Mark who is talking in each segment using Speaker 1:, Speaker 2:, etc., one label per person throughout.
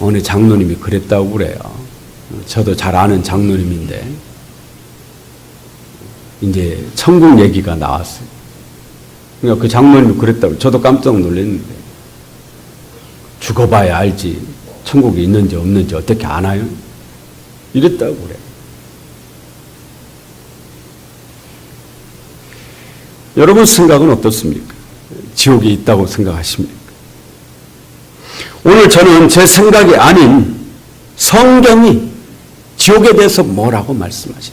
Speaker 1: 어느 장로님이 그랬다고 그래요. 저도 잘 아는 장로님인데 이제 천국 얘기가 나왔어요. 그러니까 그 장로님이 그랬다고 저도 깜짝 놀랐는데 죽어봐야 알지 천국이 있는지 없는지 어떻게 아나요? 이랬다고 그래요. 여러분 생각은 어떻습니까? 지옥이 있다고 생각하십니까? 오늘 저는 제 생각이 아닌 성경이 지옥에 대해서 뭐라고 말씀하시는지,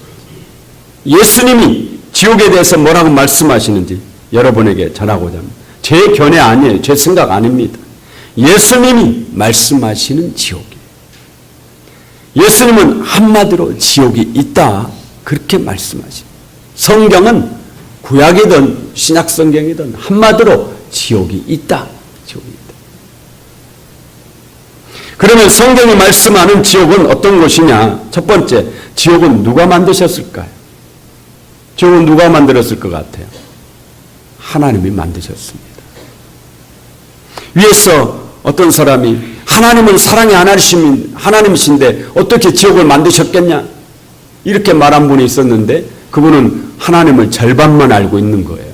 Speaker 1: 예수님이 지옥에 대해서 뭐라고 말씀하시는지 여러분에게 전하고자 합니다. 제 견해 아니에요. 제 생각 아닙니다. 예수님이 말씀하시는 지옥이에요. 예수님은 한마디로 지옥이 있다 그렇게 말씀하십니다. 성경은 구약이든 신약성경이든 한마디로 지옥이 있다. 지옥이 있다. 그러면 성경이 말씀하는 지옥은 어떤 것이냐? 첫 번째, 지옥은 누가 만드셨을까요? 지옥은 누가 만들었을 것 같아요? 하나님이 만드셨습니다. 위에서 어떤 사람이 하나님은 사랑의 하나님이신데 어떻게 지옥을 만드셨겠냐? 이렇게 말한 분이 있었는데 그분은 하나님을 절반만 알고 있는 거예요.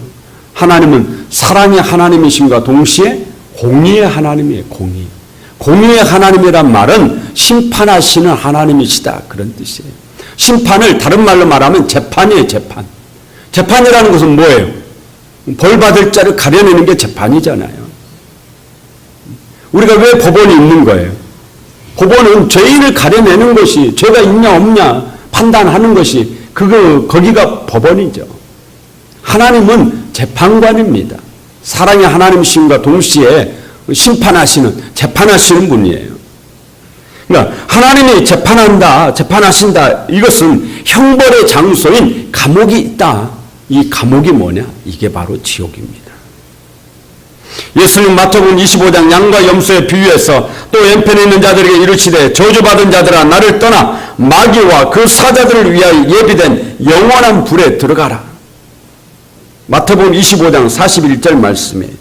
Speaker 1: 하나님은 사랑의 하나님이신과 동시에 공의의 하나님이에요. 공의의 하나님이란 말은 심판하시는 하나님이시다 그런 뜻이에요. 심판을 다른 말로 말하면 재판이에요. 재판이라는 것은 뭐예요? 벌 받을 자를 가려내는 게 재판이잖아요. 우리가 왜 법원이 있는 거예요? 법원은 죄인을 가려내는 것이, 죄가 있냐 없냐 판단하는 것이 거기가 법원이죠. 하나님은 재판관입니다. 사랑의 하나님이신과 동시에 재판하시는 분이에요. 그러니까 하나님이 재판하신다. 이것은 형벌의 장소인 감옥이 있다. 이 감옥이 뭐냐? 이게 바로 지옥입니다. 예수님 마태복음 25장 양과 염소의 비유에서 또 왼편에 있는 자들에게 이르시되 저주받은 자들아 나를 떠나 마귀와 그 사자들을 위하여 예비된 영원한 불에 들어가라. 마태복음 25장 41절 말씀이에요.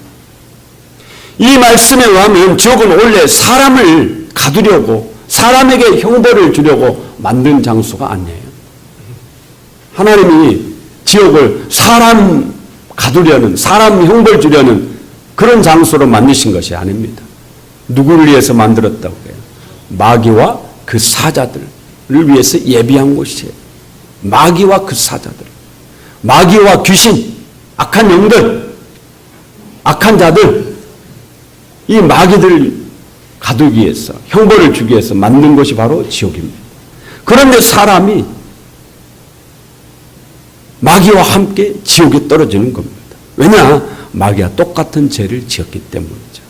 Speaker 1: 이 말씀에 의하면 지옥은 원래 사람을 가두려고 사람에게 형벌을 주려고 만든 장소가 아니에요. 하나님이 지옥을 사람 가두려는, 사람 형벌 주려는 그런 장소로 만드신 것이 아닙니다. 누구를 위해서 만들었다고 해요? 마귀와 그 사자들을 위해서 예비한 곳이에요. 마귀와 그 사자들, 마귀와 귀신, 악한 영들, 악한 자들, 이 마귀들 가두기 위해서, 형벌을 주기 위해서 만든 것이 바로 지옥입니다. 그런데 사람이 마귀와 함께 지옥에 떨어지는 겁니다. 왜냐? 마귀와 똑같은 죄를 지었기 때문이죠.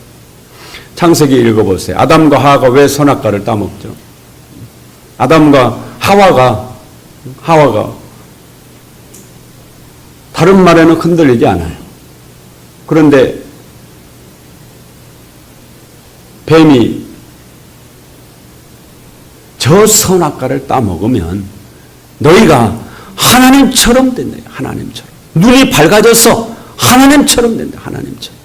Speaker 1: 창세기 읽어보세요. 아담과 하와가 왜 선악과를 따먹죠? 아담과 하와가 다른 말에는 흔들리지 않아요. 그런데 뱀이 저 선악과를 따먹으면 너희가 하나님처럼 된다. 하나님처럼. 눈이 밝아져서 하나님처럼 된다. 하나님처럼.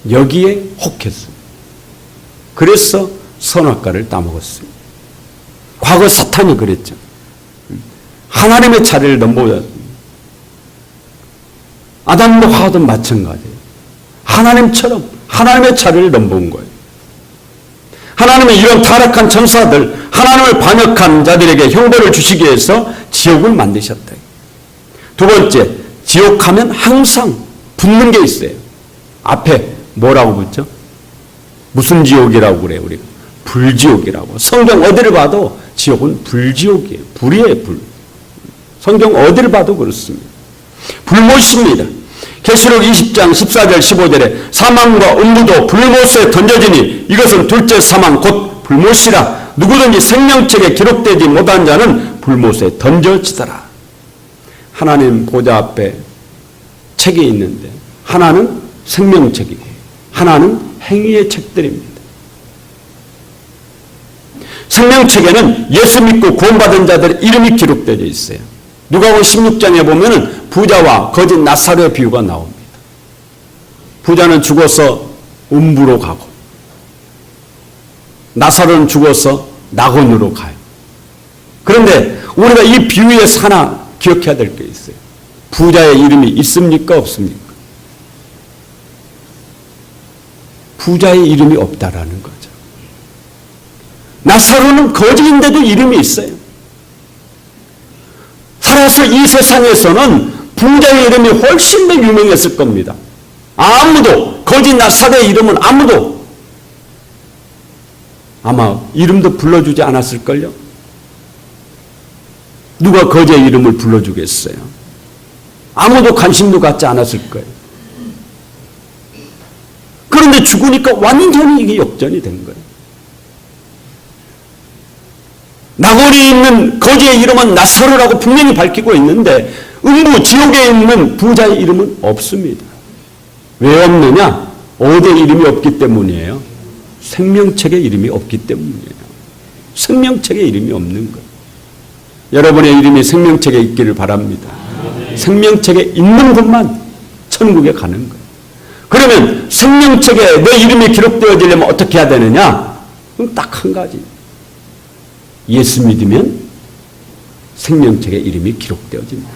Speaker 1: 여기에 혹했습니다. 그래서 선악과를 따먹었습니다. 과거 사탄이 그랬죠. 하나님의 차례를 넘보자. 아담과 하와도 마찬가지예요. 하나님처럼 하나님의 차례를 넘본 거예요. 하나님의 이런 타락한 천사들, 하나님을 반역한 자들에게 형벌을 주시기 위해서 지옥을 만드셨다. 두 번째, 지옥하면 항상 붙는 게 있어요. 앞에 뭐라고 붙죠? 무슨 지옥이라고 그래요, 우리가? 불지옥이라고. 성경 어디를 봐도 지옥은 불지옥이에요. 불이에요, 불. 성경 어디를 봐도 그렇습니다. 불못입니다. 계시록 20장 14절 15절에 사망과 음부도 불못에 던져지니 이것은 둘째 사망 곧 불못이라. 누구든지 생명책에 기록되지 못한 자는 불못에 던져지더라. 하나님 보좌 앞에 책이 있는데 하나는 생명책이고 하나는 행위의 책들입니다. 생명책에는 예수 믿고 구원받은 자들의 이름이 기록되어 있어요. 누가복음 16장에 보면은 부자와 거짓 나사로의 비유가 나옵니다. 부자는 죽어서 음부로 가고 나사로는 죽어서 낙원으로 가요. 그런데 우리가 이 비유에서 하나 기억해야 될 게 있어요. 부자의 이름이 있습니까? 없습니까? 부자의 이름이 없다라는 거죠. 나사로는 거지인데도 이름이 있어요. 살아서 이 세상에서는 부자의 이름이 훨씬 더 유명했을 겁니다. 아무도 거지 나사로의 이름은 아무도 아마 이름도 불러주지 않았을걸요. 누가 거지의 이름을 불러주겠어요? 아무도 관심도 갖지 않았을 거예요. 그런데 죽으니까 완전히 이게 역전이 된 거예요. 낙원에 있는 거지의 이름은 나사로라고 분명히 밝히고 있는데 음부 지옥에 있는 부자의 이름은 없습니다. 왜 없느냐? 어디 이름이 없기 때문이에요. 생명책에 이름이 없기 때문이에요. 생명책에 이름이 없는 거예요. 여러분의 이름이 생명책에 있기를 바랍니다. 생명책에 있는 것만 천국에 가는 거예요. 그러면 생명책에 내 이름이 기록되어지려면 어떻게 해야 되느냐? 그럼 딱 한 가지. 예수 믿으면 생명책에 이름이 기록되어집니다.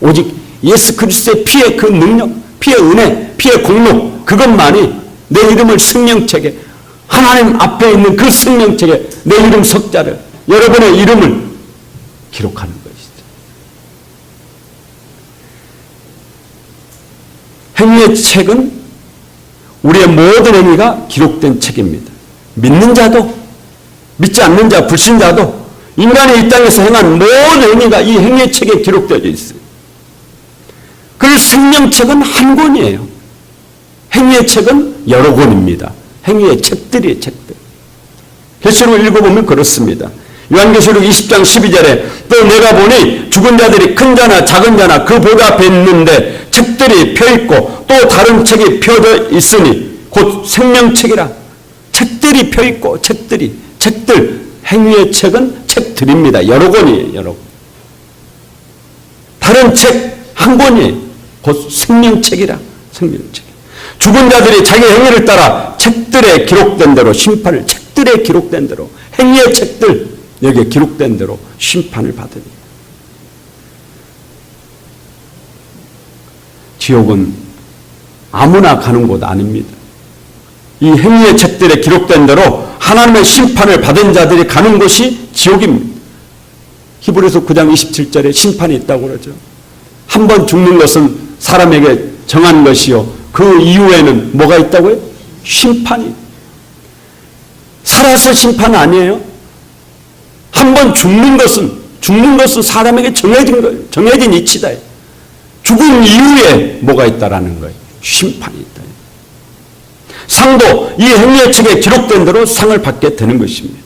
Speaker 1: 오직 예수 그리스도의 피의 그 능력, 피의 은혜, 피의 공로 그것만이 내 이름을 생명책에 하나님 앞에 있는 그 생명책에 내 이름 석자를 여러분의 이름을 기록하는 것이죠. 행위의 책은 우리의 모든 행위가 기록된 책입니다. 믿는 자도 믿지 않는 자, 불신자도 인간이 이 땅에서 행한 모든 행위가 이 행위의 책에 기록되어 있어요. 그 생명책은 한 권이에요. 행위의 책은 여러 권입니다. 행위의 책들이에요, 책들. 계시록을 읽어보면 그렇습니다. 요한계시록 20장 12절에 또 내가 보니 죽은 자들이 큰 자나 작은 자나 그 보좌 앞에 있는데 책들이 펴있고 또 다른 책이 펴져 있으니 곧 생명책이라. 책들이 펴있고 책들 행위의 책은 책들입니다. 여러 권이에요. 여러 권. 다른 책 한 권이에요. 곧 생명책이라. 생명책. 죽은 자들이 자기 행위를 따라 책들에 기록된 대로 심판을 책들에 기록된 대로 행위의 책들 여기에 기록된 대로 심판을 받으니 지옥은 아무나 가는 곳 아닙니다. 이 행위의 책들에 기록된 대로 하나님의 심판을 받은 자들이 가는 곳이 지옥입니다. 히브리서 9장 27절에 심판이 있다고 그러죠. 한 번 죽는 것은 사람에게 정한 것이요. 그 이후에는 뭐가 있다고요? 심판이. 살아서 심판 아니에요. 한 번 죽는 것은 사람에게 정해진 거예요. 정해진 이치다. 죽은 이후에 뭐가 있다라는 거예요. 심판이 있다. 상도 이 행위의 책에 기록된 대로 상을 받게 되는 것입니다.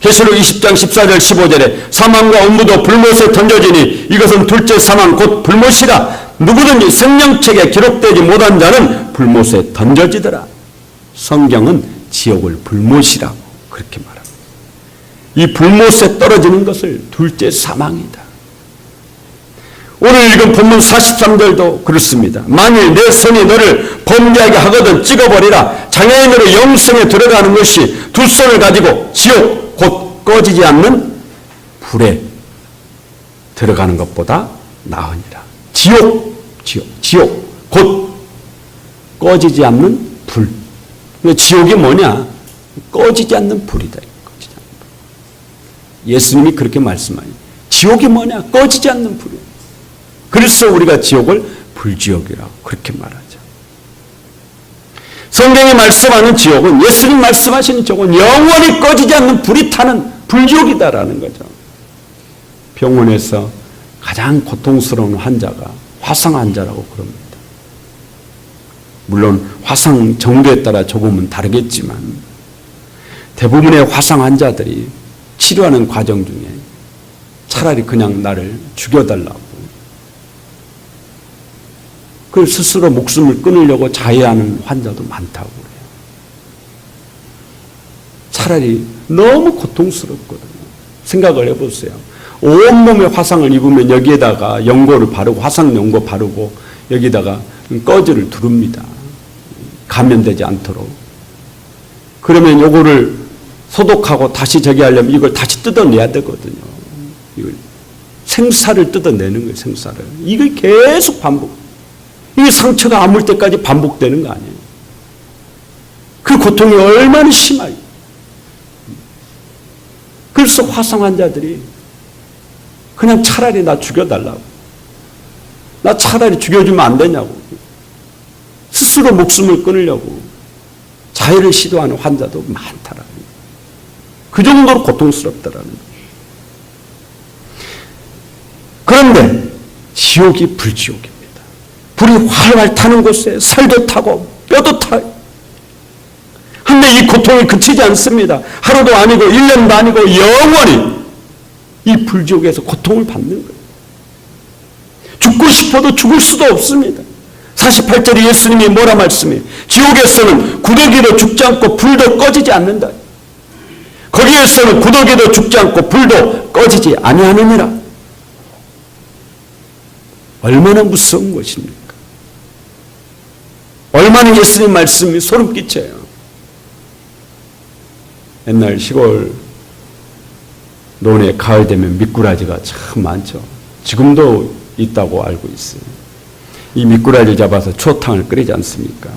Speaker 1: 계시록 20장 14절 15절에 사망과 음부도 불못에 던져지니 이것은 둘째 사망 곧 불못이라. 누구든지 생명책에 기록되지 못한 자는 불못에 던져지더라. 성경은 지옥을 불못이라고 그렇게 말합니다. 이 불못에 떨어지는 것을 둘째 사망이다. 오늘 읽은 본문 43절도 그렇습니다. 만일 내 손이 너를 범죄하게 하거든 찍어버리라. 장애인으로 영생에 들어가는 것이 두 손을 가지고 지옥 곧 꺼지지 않는 불에 들어가는 것보다 나으니라. 지옥 곧 꺼지지 않는 불. 지옥이 뭐냐? 꺼지지 않는 불이다. 꺼지지 않는 불. 예수님이 그렇게 말씀하니 지옥이 뭐냐? 꺼지지 않는 불이야. 그래서 우리가 지옥을 불지옥이라고 그렇게 말하죠. 성경이 말씀하는 지옥은 예수님 말씀하시는 지옥은 영원히 꺼지지 않는 불이 타는 불지옥이다라는 거죠. 병원에서 가장 고통스러운 환자가 화상 환자라고 그럽니다. 물론 화상 정도에 따라 조금은 다르겠지만 대부분의 화상 환자들이 치료하는 과정 중에 차라리 그냥 나를 죽여달라고 그 스스로 목숨을 끊으려고 자해하는 환자도 많다고 그래요. 차라리 너무 고통스럽거든요. 생각을 해보세요. 온몸에 화상을 입으면 여기에다가 연고를 바르고 화상 연고 바르고 여기다가 꺼즈를 두릅니다. 감염되지 않도록. 그러면 요거를 소독하고 다시 저기 하려면 이걸 다시 뜯어내야 되거든요. 이걸 생사를 뜯어내는 거예요. 생사를. 이걸 계속 반복. 이게 상처가 아물 때까지 반복되는 거 아니에요. 그 고통이 얼마나 심해요. 그래서 화성 환자들이 그냥 차라리 나 죽여달라고. 나 차라리 죽여주면 안 되냐고. 스스로 목숨을 끊으려고 자해를 시도하는 환자도 많다라는 거예요. 그 정도로 고통스럽다라는 거예요. 그런데 지옥이 불지옥입니다. 불이 활활 타는 곳에 살도 타고 뼈도 타요. 근데 이 고통이 그치지 않습니다. 하루도 아니고 1년도 아니고 영원히 이 불지옥에서 고통을 받는 거예요. 죽고 싶어도 죽을 수도 없습니다. 48절에 예수님이 뭐라 말씀해요? 지옥에서는 구더기도 죽지 않고 불도 꺼지지 않는다. 거기에서는 구더기도 죽지 않고 불도 꺼지지 아니하느니라. 얼마나 무서운 것입니까? 얼마나 예수님 말씀이 소름 끼쳐요. 옛날 시골 논에 가을 되면 미꾸라지가 참 많죠. 지금도 있다고 알고 있어요. 이 미꾸라지 잡아서 추어탕을 끓이지 않습니까?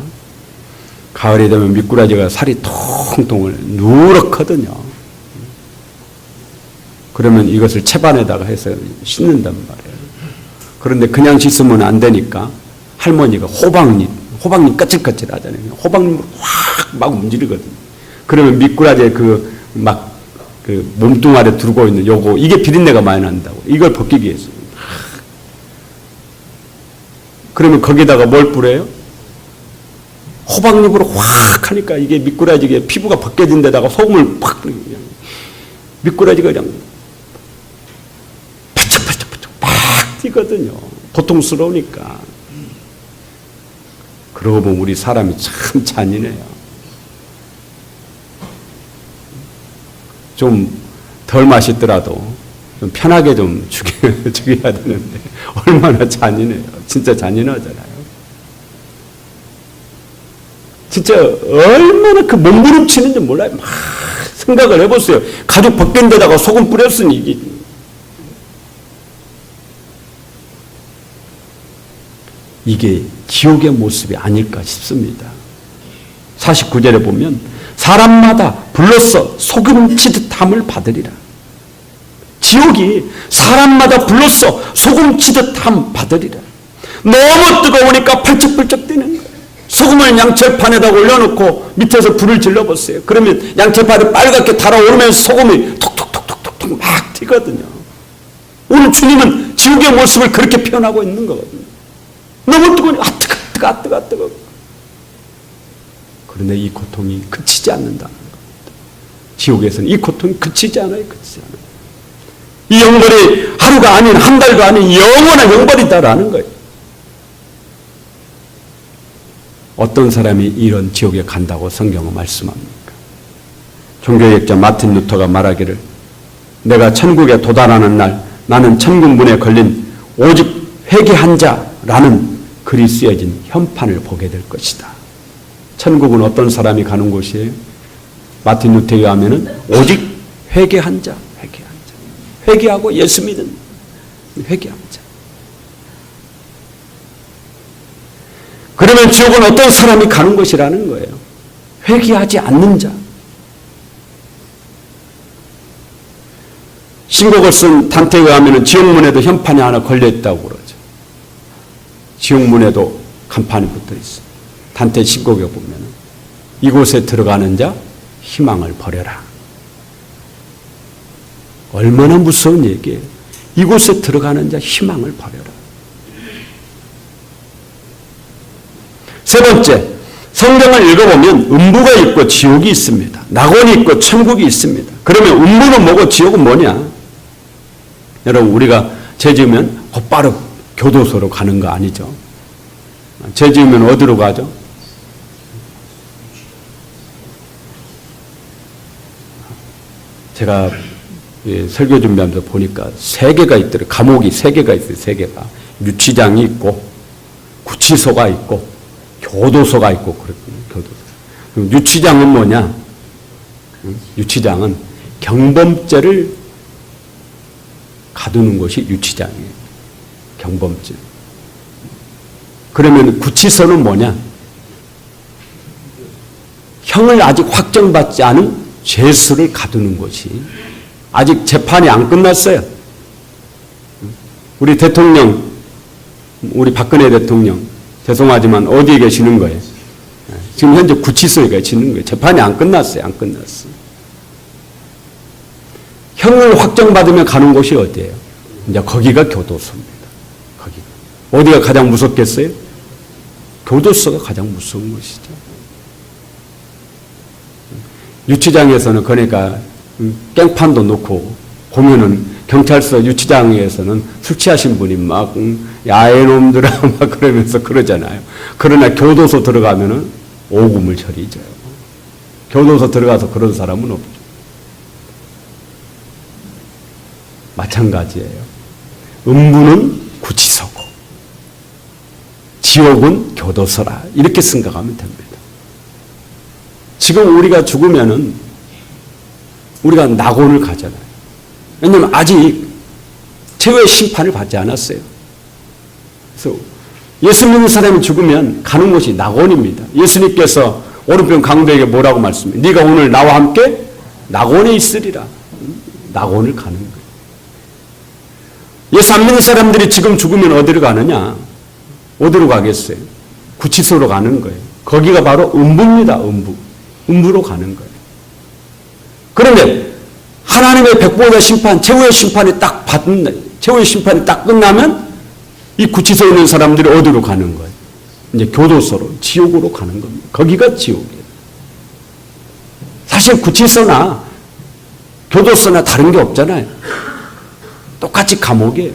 Speaker 1: 가을이 되면 미꾸라지가 살이 통통을 누렇거든요. 그러면 이것을 채반에다가 해서 씻는단 말이에요. 그런데 그냥 씻으면 안 되니까 할머니가 호박잎 까칠까칠 하잖아요. 호박잎을 확 막 문지르거든요. 그러면 미꾸라지의 그 몸뚱아리에 두르고 있는 요거, 이게 비린내가 많이 난다고. 이걸 벗기기 위해서. 그러면 거기다가 뭘 뿌려요? 호박잎으로 확 하니까 이게 미꾸라지의 피부가 벗겨진 데다가 소금을 팍, 미꾸라지가 그냥 바짝바짝 막 뛰거든요. 고통스러우니까. 그러고 보면 우리 사람이 참 잔인해요. 좀 덜 맛있더라도 좀 편하게 좀 죽여야 되는데 얼마나 잔인해요. 진짜 잔인하잖아요. 진짜 얼마나 그 몸부림치는지 몰라요. 막 생각을 해보세요. 가죽 벗긴 데다가 소금 뿌렸으니 이게 지옥의 모습이 아닐까 싶습니다. 49절에 보면 사람마다 불로써 소금치듯 함을 받으리라. 지옥이 사람마다 불로써 소금치듯 함 받으리라. 너무 뜨거우니까 펄쩍펄쩍 뛰는 거예요. 소금을 양철판에다 올려놓고 밑에서 불을 질러보세요. 그러면 양철판이 빨갛게 달아오르면서 소금이 톡톡톡톡톡 막 튀거든요. 오늘 주님은 지옥의 모습을 그렇게 표현하고 있는 거거든요. 너무 뜨거우니 뜨거. 그런데 이 고통이 그치지 않는다는 겁니다. 지옥에서는 이 고통이 그치지 않아요. 이 형벌이 하루가 아닌 한 달도 아닌 영원한 형벌이다라는 거예요. 어떤 사람이 이런 지옥에 간다고 성경은 말씀합니까? 종교학자 마틴 루터가 말하기를 내가 천국에 도달하는 날 나는 천국 문에 걸린 오직 회개한 자라는 글이 쓰여진 현판을 보게 될 것이다. 천국은 어떤 사람이 가는 곳이에요? 마틴 루터에 의하면 오직 회개한 자. 회개하고 예수 믿는 회개한 자. 그러면 지옥은 어떤 사람이 가는 곳이라는 거예요? 회개하지 않는 자. 신곡을 쓴 단테에 의하면 지옥문에도 현판이 하나 걸려있다고 그러죠. 지옥문에도 간판이 붙어있어요. 단테 신곡에 보면 이곳에 들어가는 자 희망을 버려라. 얼마나 무서운 얘기예요. 이곳에 들어가는 자 희망을 버려라. 세 번째, 성경을 읽어보면 음부가 있고 지옥이 있습니다. 낙원이 있고 천국이 있습니다. 그러면 음부는 뭐고 지옥은 뭐냐? 여러분, 우리가 죄 지으면 곧바로 교도소로 가는 거 아니죠? 죄 지으면 어디로 가죠? 제가 설교 준비하면서 보니까 3개가 있더라고요. 감옥이 3개가 있어요. 3개가. 유치장이 있고 구치소가 있고 교도소가 있고 그렇거든요. 교도소. 유치장은 뭐냐? 유치장은 경범죄를 가두는 것이 유치장이에요. 경범죄. 그러면 구치소는 뭐냐? 형을 아직 확정받지 않은 죄수를 가두는 것이, 아직 재판이 안 끝났어요. 우리 대통령, 우리 박근혜 대통령, 죄송하지만 어디에 계시는 거예요? 지금 현재 구치소에 계시는 거예요. 재판이 안 끝났어요. 안 끝났어요. 형을 확정받으면 가는 곳이 어디예요? 이제 거기가 교도소입니다. 거기가. 어디가 가장 무섭겠어요? 교도소가 가장 무서운 것이죠. 유치장에서는 그러니까 깽판도 놓고 보면은 경찰서 유치장에서는 술 취하신 분이 막 야해놈들아 막 그러면서 그러잖아요. 그러나 교도소 들어가면은 오금을 저리죠. 교도소 들어가서 그런 사람은 없죠. 마찬가지예요. 음부는 구치소고 지옥은 교도소라, 이렇게 생각하면 됩니다. 지금 우리가 죽으면은 우리가 낙원을 가잖아요. 왜냐하면 아직 최후의 심판을 받지 않았어요. 그래서 예수 믿는 사람이 죽으면 가는 곳이 낙원입니다. 예수님께서 오른편 강도에게 뭐라고 말씀해요? 네가 오늘 나와 함께 낙원에 있으리라. 낙원을 가는 거예요. 예수 안 믿는 사람들이 지금 죽으면 어디로 가느냐? 어디로 가겠어요? 구치소로 가는 거예요. 거기가 바로 음부입니다. 음부. 음부로 가는 거예요. 그런데 하나님의 백보자 심판, 최후의 심판이 딱 최후의 심판이 딱 끝나면 이 구치소에 있는 사람들이 어디로 가는 거예요? 이제 교도소로, 지옥으로 가는 겁니다. 거기가 지옥이에요. 사실 구치소나 교도소나 다른 게 없잖아요. 똑같이 감옥이에요.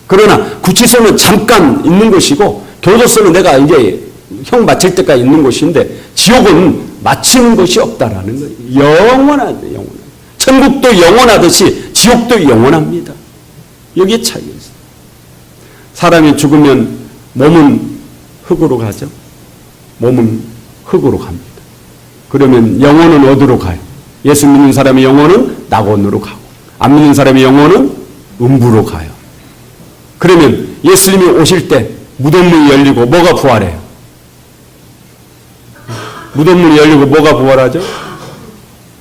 Speaker 1: 그러나 구치소는 잠깐 있는 것이고 교도소는 내가 이제 형 마칠 때까지 있는 곳인데 지옥은 마치는 것이 없다라는 거예요. 영원하다, 영원하다. 천국도 영원하듯이 지옥도 영원합니다. 여기에 차이가 있어요. 사람이 죽으면 몸은 흙으로 가죠. 몸은 흙으로 갑니다. 그러면 영혼은 어디로 가요? 예수 믿는 사람의 영혼은 낙원으로 가고, 안 믿는 사람의 영혼은 음부로 가요. 그러면 예수님이 오실 때 무덤문이 열리고 뭐가 부활해요? 무덤문이 열리고 뭐가 부활하죠?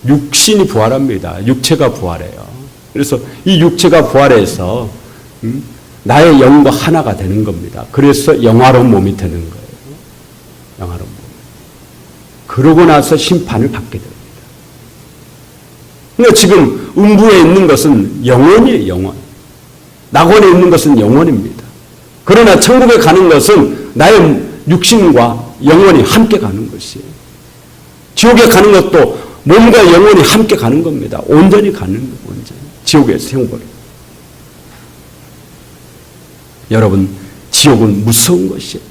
Speaker 1: 육신이 부활합니다. 육체가 부활해요. 그래서 이 육체가 부활해서 나의 영과 하나가 되는 겁니다. 그래서 영화로운 몸이 되는 거예요. 영화로운 몸. 그러고 나서 심판을 받게 됩니다. 그러니까 지금 음부에 있는 것은 영혼이에요. 영혼. 낙원에 있는 것은 영혼입니다. 그러나 천국에 가는 것은 나의 육신과 영혼이 함께 가는 것이에요. 지옥에 가는 것도 몸과 영혼이 함께 가는 겁니다. 온전히 가는 거예요. 온전히. 지옥에서 형벌. 여러분, 지옥은 무서운 것이에요.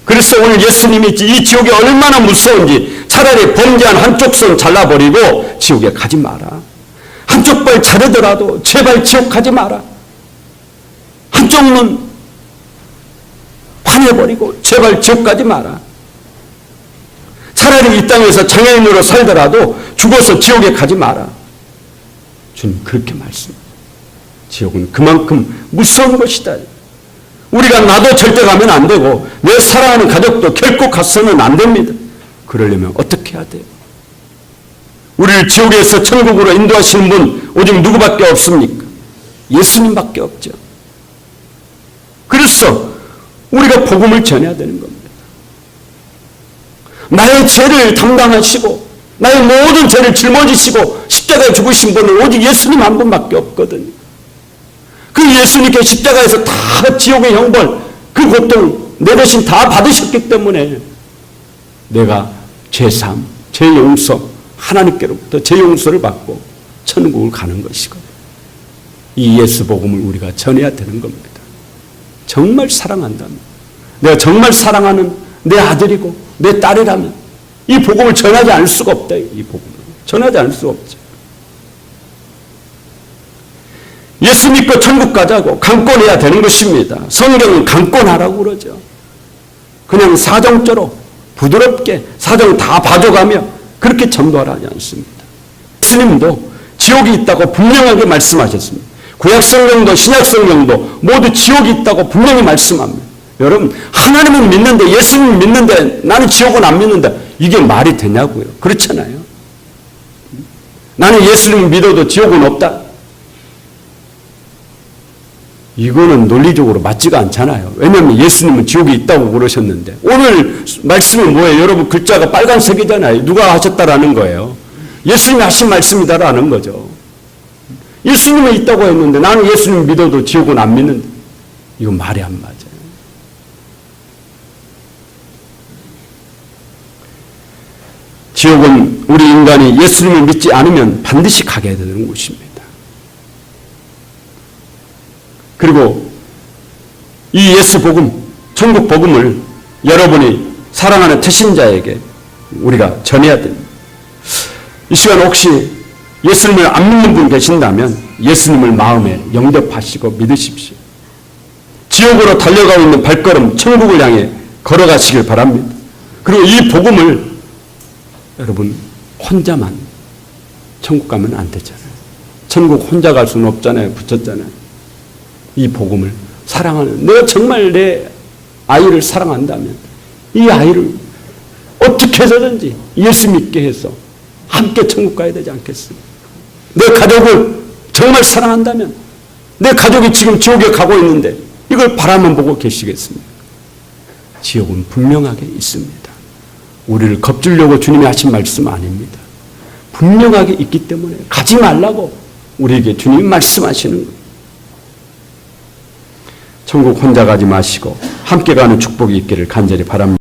Speaker 1: 그래서 오늘 예수님이 이 지옥이 얼마나 무서운지 차라리 범죄한 한쪽 손 잘라버리고 지옥에 가지 마라. 한쪽 발 자르더라도 제발 지옥 가지 마라. 한쪽 눈 파내버리고 제발 지옥 가지 마라. 차라리 이 땅에서 장애인으로 살더라도 죽어서 지옥에 가지 마라. 주님 그렇게 말씀합니다. 지옥은 그만큼 무서운 것이다. 우리가 나도 절대 가면 안 되고 내 사랑하는 가족도 결코 가서는 안 됩니다. 그러려면 어떻게 해야 돼요? 우리를 지옥에서 천국으로 인도하시는 분 오직 누구밖에 없습니까? 예수님밖에 없죠. 그래서 우리가 복음을 전해야 되는 겁니다. 나의 죄를 담당하시고 나의 모든 죄를 짊어지시고 십자가에 죽으신 분은 오직 예수님 한 분밖에 없거든요. 그 예수님께 십자가에서 다 지옥의 형벌, 그 고통 내 대신 다 받으셨기 때문에 내가 죄삼, 죄용서, 하나님께로부터 죄용서를 받고 천국을 가는 것이거든요. 이 예수 복음을 우리가 전해야 되는 겁니다. 정말 사랑한다면, 내가 정말 사랑하는 내 아들이고 내 딸이라면 이 복음을 전하지 않을 수가 없다. 이 복음을 전하지 않을 수가 없죠. 예수 믿고 천국 가자고 강권해야 되는 것입니다. 성경은 강권하라고 그러죠. 그냥 사정적으로 부드럽게 사정 다 봐줘가며 그렇게 전도하지 않습니다. 예수님도 지옥이 있다고 분명하게 말씀하셨습니다. 구약성경도 신약성경도 모두 지옥이 있다고 분명히 말씀합니다. 여러분, 하나님은 믿는데, 예수님 믿는데 나는 지옥은 안 믿는데 이게 말이 되냐고요. 그렇잖아요. 나는 예수님 믿어도 지옥은 없다. 이거는 논리적으로 맞지가 않잖아요. 왜냐하면 예수님은 지옥이 있다고 그러셨는데, 오늘 말씀은 뭐예요? 여러분, 글자가 빨간색이잖아요. 누가 하셨다라는 거예요. 예수님이 하신 말씀이다라는 거죠. 예수님은 있다고 했는데 나는 예수님 믿어도 지옥은 안 믿는데, 이거 말이 안 맞아요. 지옥은 우리 인간이 예수님을 믿지 않으면 반드시 가게 되는 곳입니다. 그리고 이 예수 복음, 천국 복음을 여러분이 사랑하는 태신자에게 우리가 전해야 됩니다. 이 시간 혹시 예수님을 안 믿는 분 계신다면 예수님을 마음에 영접하시고 믿으십시오. 지옥으로 달려가고 있는 발걸음 천국을 향해 걸어가시길 바랍니다. 그리고 이 복음을 여러분 혼자만 천국 가면 안 되잖아요. 천국 혼자 갈 수는 없잖아요. 붙였잖아요. 이 복음을 사랑하는, 내가 정말 내 아이를 사랑한다면 이 아이를 어떻게 해서든지 예수 믿게 해서 함께 천국 가야 되지 않겠습니까? 내 가족을 정말 사랑한다면 내 가족이 지금 지옥에 가고 있는데 이걸 바라만 보고 계시겠습니까? 지옥은 분명하게 있습니다. 우리를 겁주려고 주님이 하신 말씀 아닙니다. 분명하게 있기 때문에 가지 말라고 우리에게 주님이 말씀하시는 거예요. 천국 혼자 가지 마시고 함께 가는 축복이 있기를 간절히 바랍니다.